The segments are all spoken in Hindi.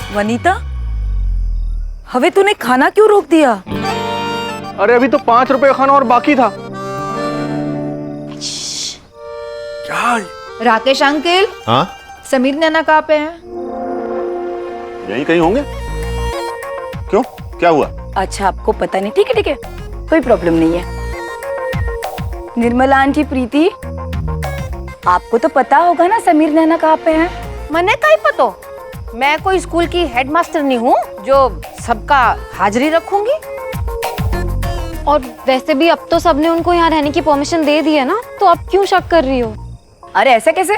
वनीता, हवे तूने खाना क्यों रोक दिया? अरे अभी तो 5 रुपए का खाना और बाकी था। क्या? राकेश अंकल। हाँ, समीर नैना कहाँ पे हैं? यहीं कहीं होंगे। क्यों, क्या हुआ? अच्छा, आपको पता नहीं? ठीक है ठीक है, कोई प्रॉब्लम नहीं है। निर्मला आंटी, प्रीति, आपको तो पता होगा ना समीर नैना कहाँ पे हैं? मने कहीं पतो? मैं कोई स्कूल की हेडमास्टर नहीं हूँ जो सबका हाजिरी रखूंगी। और वैसे भी अब तो सबने उनको यहाँ रहने की परमिशन दे दी है ना, तो अब क्यों शक कर रही हो? अरे ऐसे कैसे?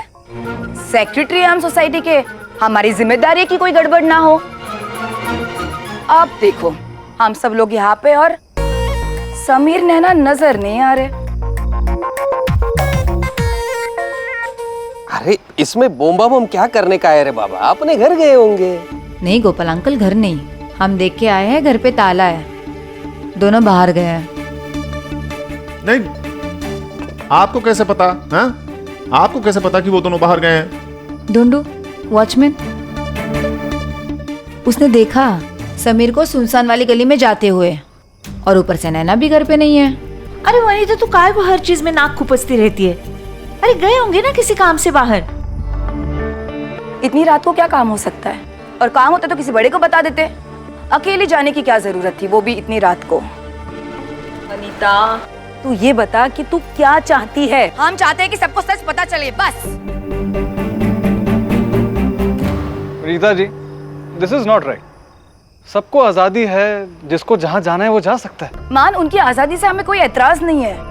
सेक्रेटरी हम सोसाइटी के, हमारी जिम्मेदारी है कि कोई गड़बड़ ना हो। अब देखो, हम सब लोग यहाँ पे और समीर नैना नजर नहीं आ रहे। अरे इसमें बोम्बा बम क्या करने का है रे बाबा, अपने घर गए होंगे। नहीं गोपाल अंकल, घर नहीं। हम देख के आए हैं, घर पे ताला है, दोनों बाहर गए हैं। नहीं, आपको कैसे पता? हाँ, आपको कैसे पता कि वो दोनों बाहर गए हैं? ढूंढू वॉचमैन, उसने देखा समीर को सुनसान वाली गली में जाते हुए, और ऊपर से नैना भी घर पे नहीं है। अरे वनीता, तू काय को हर चीज में नाक खुपसती रहती है? अरे गए होंगे ना किसी काम से बाहर। इतनी रात को क्या काम हो सकता है? और काम होता तो किसी बड़े को बता देते। अकेले जाने की क्या जरूरत थी, वो भी इतनी रात को। वनीता, तू ये बता कि तू क्या चाहती है? हम चाहते हैं कि सबको सच पता चले, बस। Rita ji, this is not right. सबको आजादी है, जिसको जहाँ जाना है वो जा सकता है। मान, उनकी आजादी से हमें कोई एतराज नहीं है,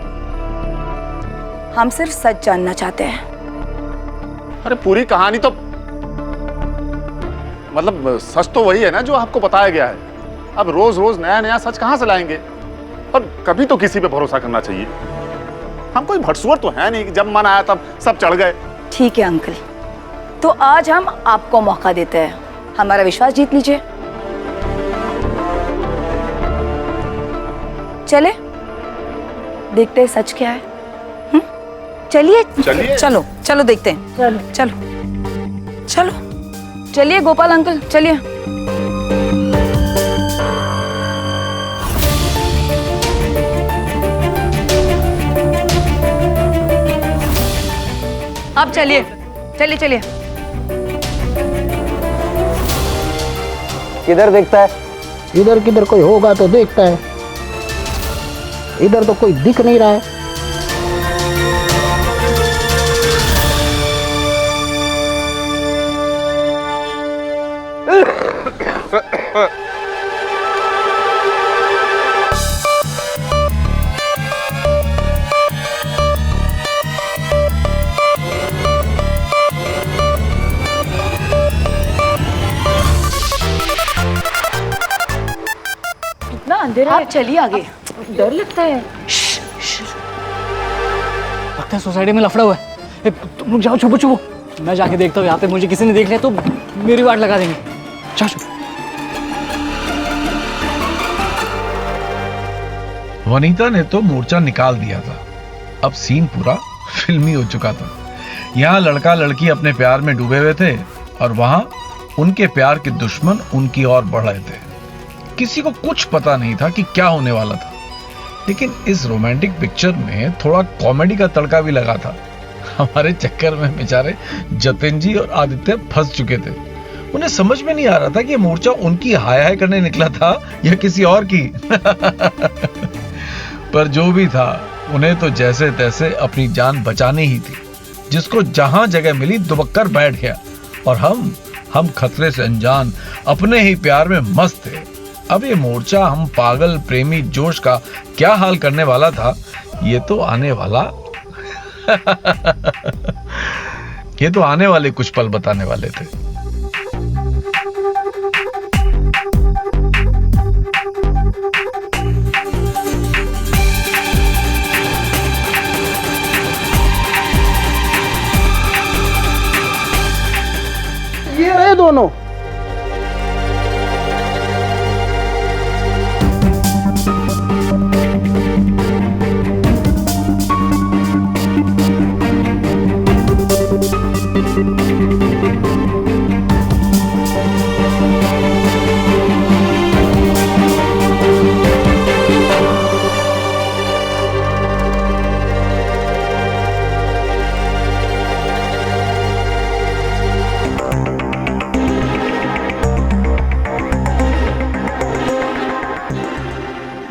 हम सिर्फ सच जानना चाहते हैं। अरे पूरी कहानी तो मतलब सच तो वही है ना जो आपको बताया गया है। अब रोज रोज नया नया सच कहां से लाएंगे? और कभी तो किसी पे भरोसा करना चाहिए। हम कोई भटसुअर तो है नहीं कि जब मन आया तब सब चढ़ गए। ठीक है अंकल, तो आज हम आपको मौका देते हैं, हमारा विश्वास जीत लीजिए। चले देखते हैं सच क्या है। चलिए चलिए। चलो चलो देखते हैं। चलो चलो चलो, चलिए गोपाल अंकल, चलिए। अब चलिए, चलिए चलिए। किधर देखता है? इधर किधर कोई होगा तो देखता है, इधर तो कोई दिख नहीं रहा है। इतना अंधेरा है, चलिए आगे। डर लगता है। लगता है सोसाइटी में लफड़ा हुआ है। तुम लोग जाओ, छुपो छुपो। मैं जाके देखता हूँ, यहाँ पे मुझे किसी ने देख लिया तो मेरी वाट लगा देंगे। जाओ। वनीता ने तो मोर्चा निकाल दिया था। अब सीन पूरा फिल्मी हो चुका था। यहाँ लड़का लड़की अपने प्यार में डूबे हुए थे और वहां उनके प्यार के दुश्मन उनकी ओर बढ़ रहे थे। किसी को कुछ पता नहीं था कि क्या होने वाला था, लेकिन इस रोमांटिक पिक्चर में थोड़ा कॉमेडी का तड़का भी लगा था। हमारे चक्कर में बेचारे जतिन जी और आदित्य फंस चुके थे। उन्हें समझ में नहीं आ रहा था कि ये मोर्चा उनकी हाय हाय करने निकला था या किसी और की। पर जो भी था, उन्हें तो जैसे तैसे अपनी जान बचानी ही थी। जिसको जहां जगह मिली दुबक्कर बैठ गया, और हम खतरे से अनजान अपने ही प्यार में मस्त थे। अब ये मोर्चा हम पागल प्रेमी जोश का क्या हाल करने वाला था, ये तो आने वाले कुछ पल बताने वाले थे। ये रहे दोनों।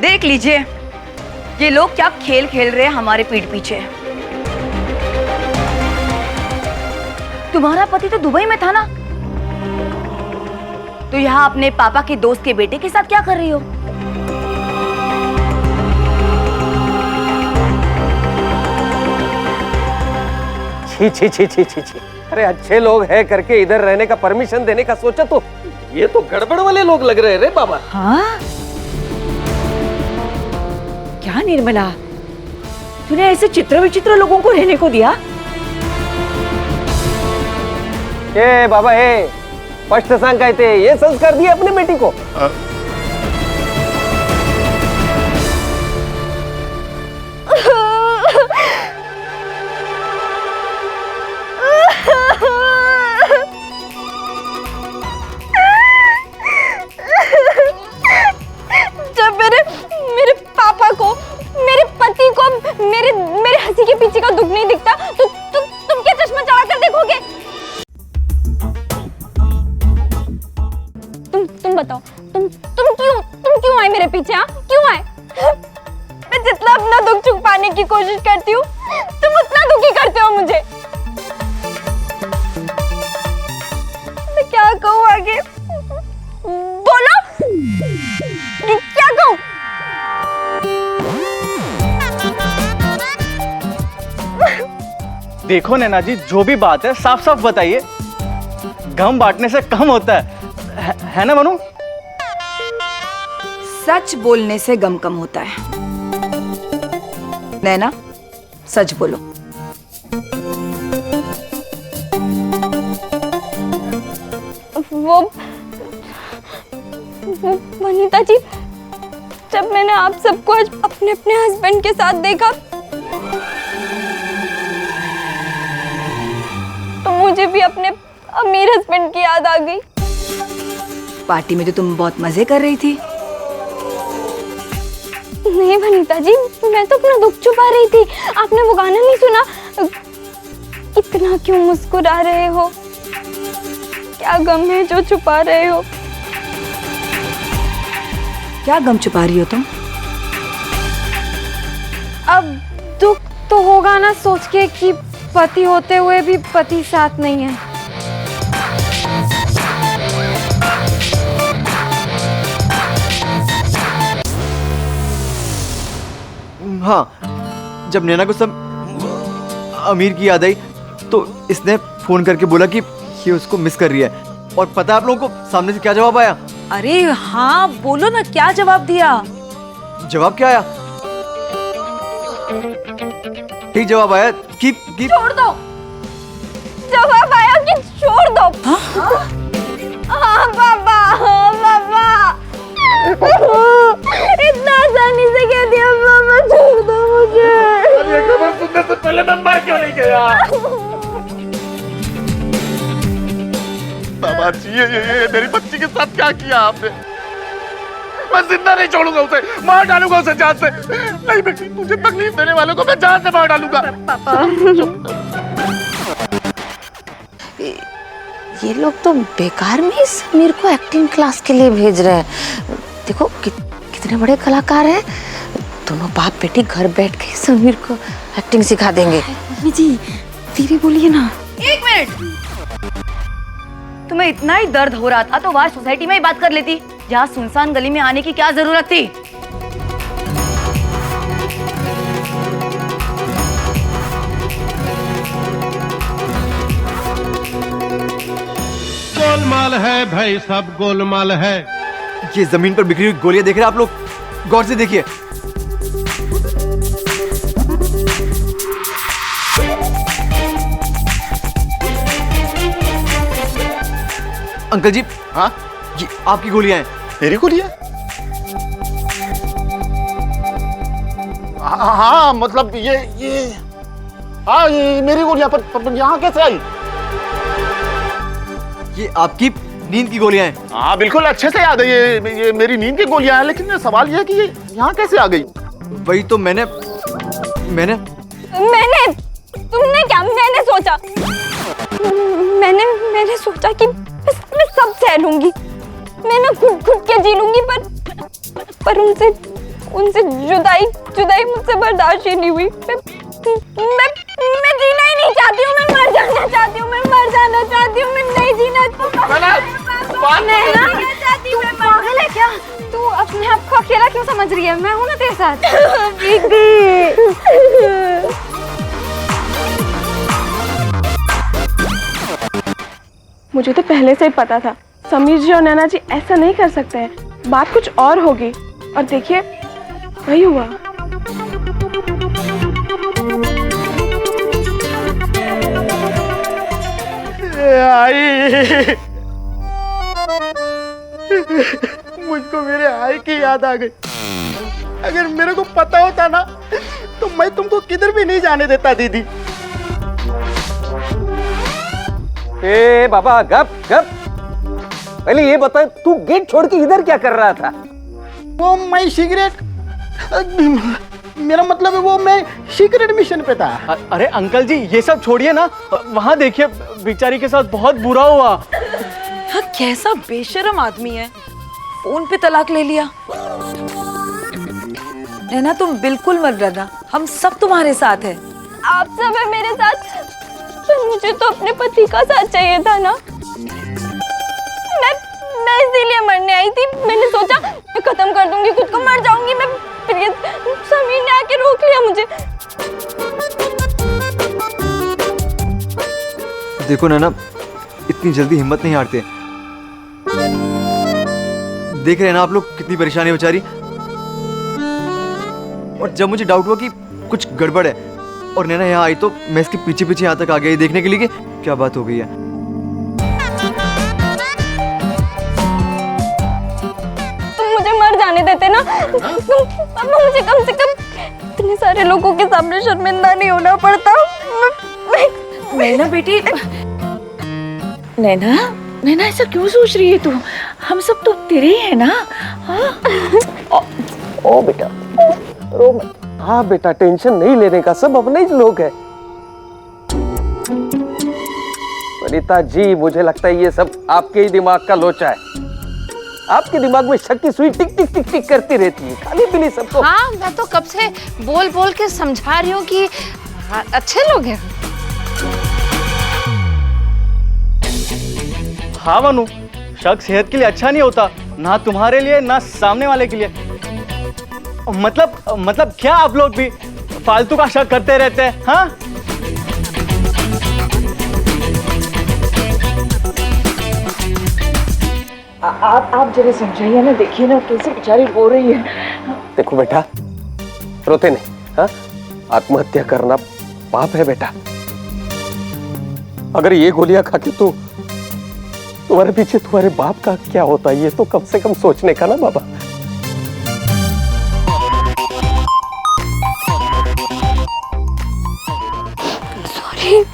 देख लीजिए ये लोग क्या खेल खेल रहे हैं हमारे पीठ पीछे। तुम्हारा पति तो दुबई में था ना, तो यहाँ अपने पापा के दोस्त के बेटे के साथ क्या कर रही हो? छी छी छी छी छी छी। अरे अच्छे लोग हैं करके इधर रहने का परमिशन देने का सोचा तो ये तो गड़बड़ वाले लोग लग रहे हैं रे बाबा। हाँ क्या निर्मला, तूने ऐसे चित्र विचित्र लोगों को रहने को दिया? ए बाबा ए स्पष्ट सांगायचे, ये संस्कार दिए अपने बेटी को। जब मेरे पापा को, मेरे पति को मेरे हंसी के पीछे का दुख नहीं दिखता तो तुम क्या चश्मा चढ़ा कर देखोगे? तुम बताओ, तुम क्यों आए मेरे पीछे? हाँ क्यों आए? मैं जितना अपना दुख छुपाने की कोशिश करती हूँ तुम उतना दुखी करते हो मुझे। मैं क्या कहूँ आगे? बोलो क्या कहूँ? देखो नैना जी, जो भी बात है साफ साफ बताइए, गम बांटने से कम होता है ना मनु? सच बोलने से गम कम होता है। नैना सच बोलो। वो वनीता जी, जब मैंने आप सबको आज अपने अपने हस्बैंड के साथ देखा तो मुझे भी अपने अमीर हस्बैंड की याद आ गई। पार्टी में तो तुम बहुत मजे कर रही थी। नहीं वनीता जी, मैं तो अपना दुख छुपा रही थी। आपने वो गाना नहीं सुना? इतना क्यों मुस्कुरा रहे हो, क्या गम है जो छुपा रहे हो? क्या गम छुपा रही हो तुम? अब दुख तो होगा ना सोच के कि पति होते हुए भी पति साथ नहीं है। हाँ, जब नैना को सब अमीर की याद आई तो इसने फोन करके बोला कि ये उसको मिस कर रही है। और पता है आप लोगों को सामने से क्या जवाब आया? अरे हाँ बोलो ना, क्या जवाब दिया? जवाब क्या आया? ठीक जवाब आया कि छोड़ दो। जवाब आया कि छोड़ दो। हाँ पापा, हाँ पापा। इतना आसानी से कह दिया पापा, छोड़ दो मुझे। ये खबर सुनने से पहले मैं मर क्यों नहीं गया? बाबा जी, ये मेरी बच्ची के साथ क्या किया आपने? मैं जिंदा नहीं छोड़ूंगा उसे, मार डालूंगा उसे जान से। नहीं बेटी, मुझे तकलीफ देने वालों को मैं जान से मार डालूंगा। ये लोग तो बेकार में इस समीर को एक्टिंग क्लास के लिए भेज रहे हैं। देखो कितने बड़े कलाकार हैं। दोनों बाप बेटी घर बैठ के समीर को एक्टिंग सिखा देंगे। मम्मी जी धीरे बोलिए ना। एक मिनट, तुम्हें इतना ही दर्द हो रहा था तो वहां सोसाइटी में ही बात कर लेती। यहाँ सुनसान गली में आने की क्या जरूरत थी? गोलमाल है भाई, सब गोलमाल है। ये जमीन पर बिखरी हुई गोलियां देख रहे हैं आप लोग? गौर से देखिए। अंकल जी, हाँ, ये आपकी गोलियां हैं। मेरी गोलियां? हाँ, मतलब ये हाँ, ये मेरी गोलियां पर यहाँ कैसे आई? ये आपकी नींद की गोलियां हैं। हाँ बिल्कुल अच्छे से याद है, ये मेरी नींद की गोलियां हैं, लेकिन सवाल ये है कि ये यहाँ कैसे आ गई? वही तो मैंने तुमने क्या? मैंने सोचा कि मैं सब सह लूंगी, मैं ना खुद के जी लूंगी, पर उनसे जुदाई मुझसे बर्दाश्त ही नहीं हुई। मैं जीना ही नहीं चाहती हूँ, मैं मर जाना चाहती हूँ, मैं नहीं जीना। तू पागल है क्या? तू अपने आप को अकेला क्यों समझ रही है? मैं हूँ ना तेरे साथ। मुझे तो पहले से ही पता था समीर जी और नैना जी ऐसा नहीं कर सकते हैं, बात कुछ और होगी। और देखिए वही हुआ। आई मुझको मेरे आई की याद आ गई। अगर मेरे को पता होता ना तो मैं तुमको किधर भी नहीं जाने देता दीदी। ए बाबा गप गप, पहले ये बता तू गेट छोड़ के इधर क्या कर रहा था? वो मैं सिगरेट, मेरा मतलब है वो मैं सीक्रेट मिशन पे था। अरे अंकल जी ये सब छोड़िए ना, वहाँ देखिए बेचारी के साथ बहुत बुरा हुआ। हाँ, कैसा बेशरम आदमी है, फोन पे तलाक ले लिया। नैना तुम बिल्कुल मत डरना, हम सब तुम्हारे साथ हैं। आप सब है मेरे साथ, पर मुझे तो अपने पति का साथ चाहिए था ना। मैं इसीलिए मरने आई थी। मैंने सोचा मैं खत्म कर दूंगी खुद को, मर जाऊंगी मैं, फिर ये समीर ने आके रोक लिया मुझे। देखो नैना, इतनी जल्दी हिम्मत नहीं हारते। देख रहे हैं ना आप लोग कितनी परेशानी है बेचारी। और जब मुझे डाउट हुआ कि कुछ गड़बड़ है और नैना यहाँ आई तो मैं इसके पीछे पीछे यहाँ तक आ गया देखने के लिए कि क्या बात हो गई है। तुम मुझे मर जाने देते ना, अब मुझे कम से कम इतने सारे लोगों के सामने शर्मिंदा नहीं होना पड़ता। नैना बेटी, नैना ऐसा क्यों सोच रही है तू? हम सब तो तेरे ही है ना। हाँ? ओ बेटा रो मत। हाँ बेटा, टेंशन नहीं लेने का, सब अपने ही लोग हैं। वनिता जी मुझे लगता है ये सब आपके ही दिमाग का लोचा है। आपके दिमाग में शक की सुई टिक टिक टिक टिक करती रहती है, खाली पीली सबको। हाँ, मैं तो कब से बोल बोल के समझा रही हूँ कि अच्छे लोग हैं। हाँ मनु, शक सेहत के लिए अच्छा नहीं होता, ना तुम्हारे लिए ना सामने वाले के लिए। मतलब क्या आप लोग भी फालतू का शक करते रहते हैं? हाँ आप जरा समझाइए ना, देखिए ना कैसे बेचारी रो रही है। देखो बेटा, रोते नहीं। हाँ, आत्महत्या करना पाप है बेटा। अगर ये गोलियां खा के तो तुम्हारे पीछे तुम्हारे बाप का क्या होता है, ये तो कम से कम सोचने का ना बाबा।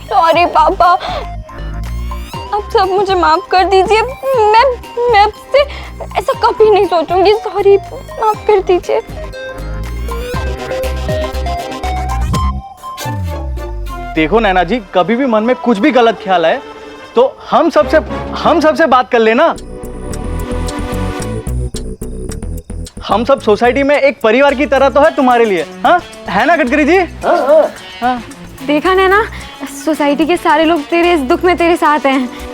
सॉरी पापा, आप सब मुझे माफ कर दीजिए। मैं अब से ऐसा कभी नहीं सोचूंगी। सॉरी, माफ कर दीजिए। देखो नैना जी, कभी भी मन में कुछ भी गलत ख्याल है तो हम सबसे बात कर लेना। हम सब सोसाइटी में एक परिवार की तरह तो है तुम्हारे लिए। हाँ है ना गडकरी जी? हाँ। देखा नैना, सोसाइटी के सारे लोग तेरे इस दुख में तेरे साथ हैं।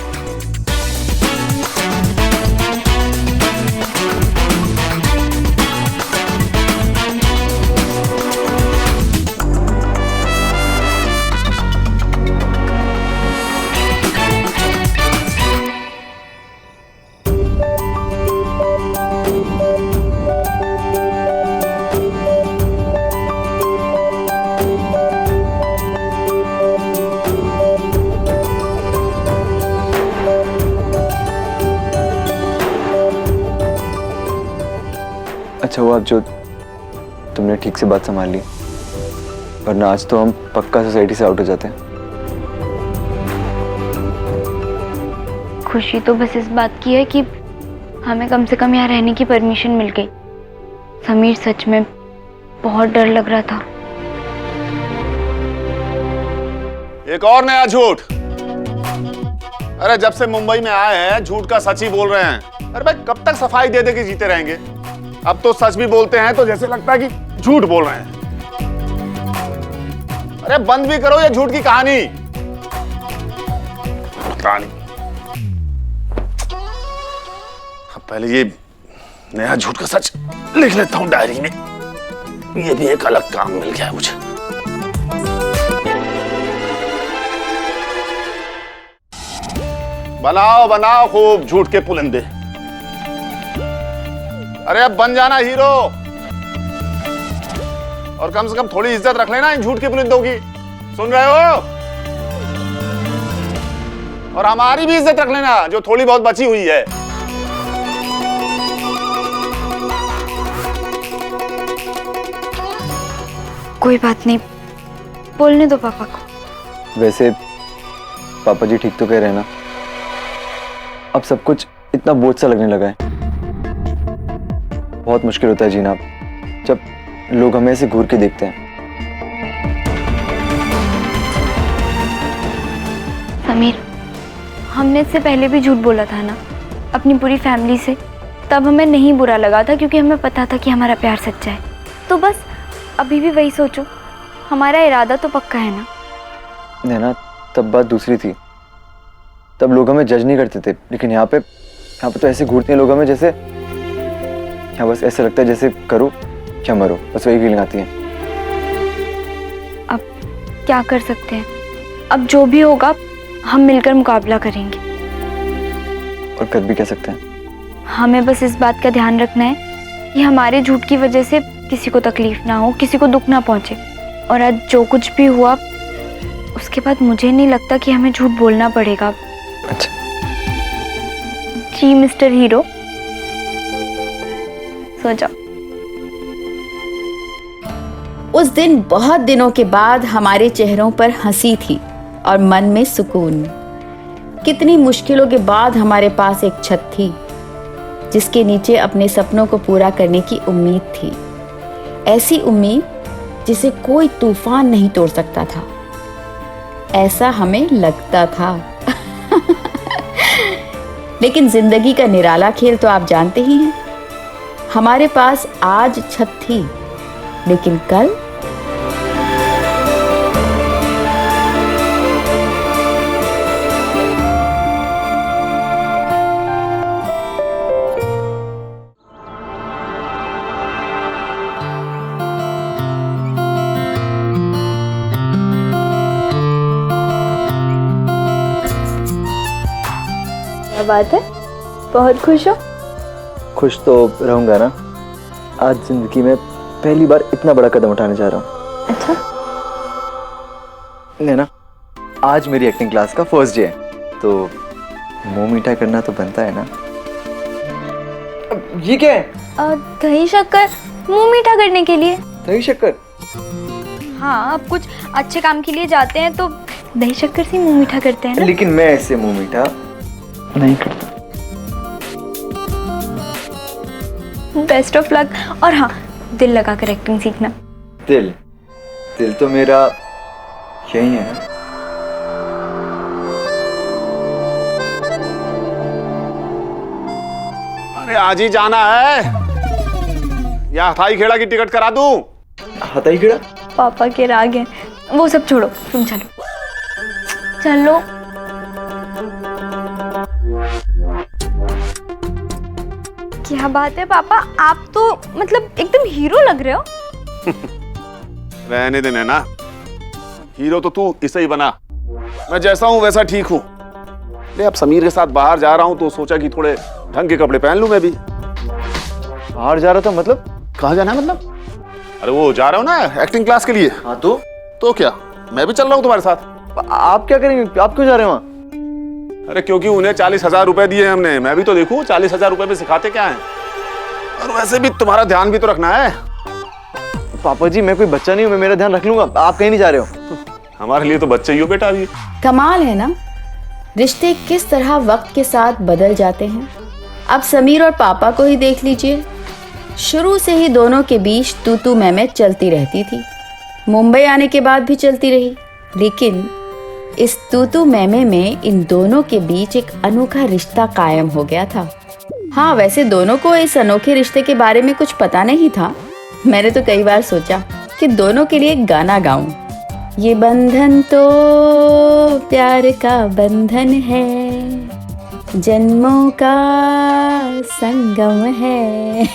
अच्छा हुआ जो तुमने ठीक से बात संभाल ली, वरना आज तो हम पक्का सोसाइटी से आउट हो जाते हैं। खुशी तो बस इस बात की है कि हमें कम से कम यहाँ रहने की परमिशन मिल गई। समीर सच में बहुत डर लग रहा था। एक और नया झूठ। अरे जब से मुंबई में आए हैं झूठ का सच ही बोल रहे हैं। अरे भाई कब तक सफाई दे दे के जीते रहेंगे? अब तो सच भी बोलते हैं तो जैसे लगता है कि झूठ बोल रहे हैं। अरे बंद भी करो ये झूठ की कहानी। अब पहले ये नया झूठ का सच लिख लेता हूं डायरी में। ये भी एक अलग काम मिल गया है मुझे। बनाओ बनाओ खूब झूठ के पुलिंदे। अरे अब बन जाना हीरो, और कम से कम थोड़ी इज्जत रख लेना इन झूठ के पुलिंदों की। सुन रहे हो? और हमारी भी इज्जत रख लेना जो थोड़ी बहुत बची हुई है। कोई बात नहीं, बोलने दो पापा को। वैसे पापा जी ठीक तो कह रहे हैं ना? अब सब कुछ इतना बोझ सा लगने लगा है। बहुत मुश्किल होता है जीना जब लोग हमें ऐसे घूर के देखते हैं। समीर, हमने इससे पहले भी झूठ बोला था ना अपनी पूरी फैमिली से। तब हमें नहीं बुरा लगा था क्योंकि हमें पता था कि हमारा प्यार सच्चा है। तो बस अभी भी वही सोचो, हमारा इरादा तो पक्का है ना। नैना, तब बात दूसरी थी। तब लोग हमें जज नहीं करते थे, लेकिन यहाँ पे तो ऐसे घूरते हैं लोग हमें जैसे, यहाँ बस ऐसा लगता है जैसे करो क्या मरो, बस वही फीलिंग आती है। अब क्या कर सकते हैं? अब जो भी होगा हम मिलकर मुकाबला करेंगे। और कर भी कह सकते हैं। हमें बस इस बात का ध्यान रखना है कि हमारे झूठ की वजह से किसी को तकलीफ ना हो, किसी को दुख ना पहुंचे। और आज जो कुछ भी हुआ उसके बाद मुझे नहीं लगता कि हमें झूठ बोलना पड़ेगा। अच्छा जी मिस्टर हीरो, सो जाओ। उस दिन बहुत दिनों के बाद हमारे चेहरों पर हंसी थी और मन में सुकून। कितनी मुश्किलों के बाद हमारे पास एक छत थी जिसके नीचे अपने सपनों को पूरा करने की उम्मीद थी। ऐसी उम्मीद जिसे कोई तूफान नहीं तोड़ सकता था, ऐसा हमें लगता था। लेकिन जिंदगी का निराला खेल तो आप जानते ही हैं। हमारे पास आज छत थी, लेकिन कल क्या बात है, बहुत खुश हो? खुश तो रहूंगा ना। आज जिंदगी में पहली बार इतना बड़ा कदम उठाने जा रहा हूँ। अच्छा। नैना, आज मेरी एक्टिंग क्लास का फर्स्ट डे है, तो मुंह मीठा करना तो बनता है ना। ये क्या है? दही शक्कर, मुंह मीठा करने के लिए। दही शक्कर? हाँ, अब कुछ अच्छे काम के लिए जाते हैं तो दही शक्कर से मुंह मीठा करते हैं ना। लेकिन मैं ऐसे मुंह मीठा नहीं करता। Best of luck. और हाँ, दिल लगा कर एक्टिंग सीखना। दिल तो मेरा यही है। अरे आज ही जाना है या हथाई खेड़ा की टिकट करा दूं? हथाई खेड़ा? पापा के राग हैं, वो सब छोड़ो, तुम चलो चलो। क्या बात है पापा, आप तो मतलब एकदम हीरो लग रहे हो। रहने देने ना, हीरो तो तू इसे ही बना। मैं जैसा हूं वैसा ठीक हूं। ले अब समीर के साथ बाहर जा रहा हूं तो सोचा कि थोड़े ढंग के कपड़े पहन लूं मैं भी। बाहर जा रहा था मतलब? कहाँ जाना है मतलब? अरे वो जा रहा हूं ना एक्टिंग क्लास के लिए। हाँ तो क्या, मैं भी चल रहा हूं तुम्हारे साथ। आप क्या करेंगे? आप क्यों जा रहे हैं वहाँ? अरे क्योंकि उन्हें 40,000 रुपए दिए हमने, मैं भी तो देखूं 40,000 रुपए में सिखाते क्या है। और वैसे भी तुम्हारा ध्यान भी तो रखना है। पापा जी, मैं कोई बच्चा नहीं हूँ, मैं मेरा ध्यान रख लूंगा। आप कहीं नहीं जा रहे हो। हमारे लिए तो बच्चे ही हो बेटा अभी। कमाल है ना, रिश्ते किस तरह वक्त के साथ बदल जाते हैं। अब समीर और पापा को ही देख लीजिए। शुरू से ही दोनों के बीच तू तू मैं चलती रहती थी। मुंबई आने के बाद भी चलती रही, लेकिन इस तू तू मैं में इन दोनों के बीच एक अनोखा रिश्ता कायम हो गया था। हाँ, वैसे दोनों को इस अनोखे रिश्ते के बारे में कुछ पता नहीं था। मैंने तो कई बार सोचा कि दोनों के लिए एक गाना गाऊं। ये बंधन तो प्यार का बंधन है, जन्मों का संगम है।